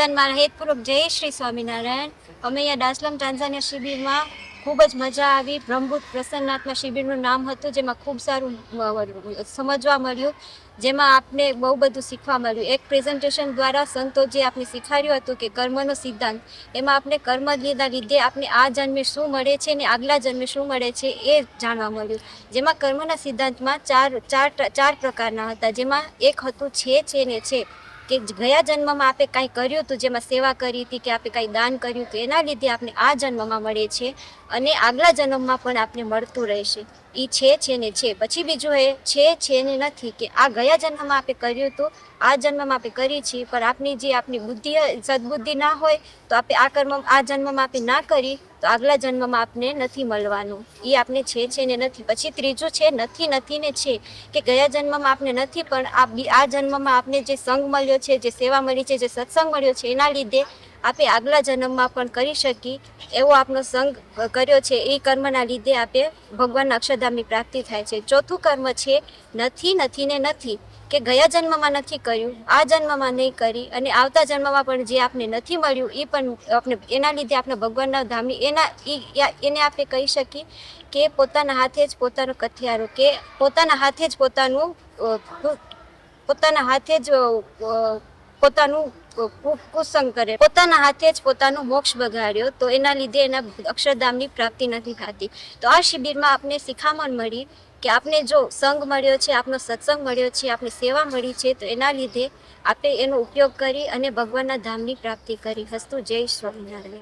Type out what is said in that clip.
બધાને હેતપૂર્વક જય શ્રી સ્વામિનારાયણ। અમે અહીંયા ડાસલમ ટાન્ઝાનિયા શિબિરમાં ખૂબ જ મજા આવી। બ્રહ્મભૂત પ્રસન્નાત્મા શિબિરનું નામ હતું, જેમાં ખૂબ સારું સમજવા મળ્યું, જેમાં આપને બહુ બધું શીખવા મળ્યું। એક પ્રેઝન્ટેશન દ્વારા સંતોષે આપને શીખવાડ્યું હતું કે કર્મનો સિદ્ધાંત, એમાં આપણે કર્મના લીધે આપને આ જન્મે શું મળે છે ને આગલા જન્મે શું મળે છે એ જાણવા મળ્યું। જેમાં કર્મના સિદ્ધાંતમાં ચાર પ્રકારના હતા, જેમાં એક હતું છે ને છે, કે ગયા જન્મમાં આપણે કાંઈ કર્યું હતું, જેમાં સેવા કરી હતી કે આપણે કાંઈ દાન કર્યું હતું, એના લીધે આપણે આ જન્મમાં મળે છે અને આગલા જન્મમાં પણ આપણે મળતું રહેશે। એ છે ને છે। પછી બીજું એ છે ને નથી, કે આ ગયા જન્મમાં આપણે કર્યું હતું, આ જન્મમાં આપણે કરી છીએ, પણ આપણી બુદ્ધિ સદબુદ્ધિ ના હોય તો આપણે આ જન્મમાં આપણે ના કરી તો આગલા જન્મમાં આપને નથી મળવાનું। એ આપણે છે ને નથી। પછી ત્રીજું છે નથી ને છે, કે ગયા જન્મમાં આપણે નથી, પણ આ જન્મમાં આપને જે સંગ મળ્યો છે, જે સેવા મળી છે, જે સત્સંગ મળ્યો છે, એના લીધે આપણે આગલા જન્મમાં પણ કરી શકીએ એવો આપણો સંગ કર્યો છે। એ કર્મના લીધે આપણે ભગવાનના અક્ષરધામની પ્રાપ્તિ થાય છે। ચોથું કર્મ છે નથી ને નથી, કે ગયા જન્મમાં નથી કર્યું, આ જન્મમાં નહીં કરી, અને આવતા જન્મમાં પણ જે આપને નથી મળ્યું એ પણ આપણે એના લીધે આપણે ભગવાનના ધામની એને આપણે કહી શકીએ કે પોતાના હાથે જ પોતાનો કથિયારો, કે પોતાના હાથે જ પોતાનું કુસંગ કરે, પોતાના હાથે જ પોતાનો મોક્ષ બગાડ્યો, તો એના લીધે એના અક્ષરધામની પ્રાપ્તિ નથી થતી। તો આ શિબિરમાં આપને શિખામણ મળી કે આપને જો સંગ મળ્યો છે, આપનો સત્સંગ મળ્યો છે, આપને સેવા મળી છે, તો એના લીધે આપણે એનો ઉપયોગ કરી અને ભગવાનના ધામની પ્રાપ્તિ કરી। હસ્તુ જય સ્વામિનારાયણ।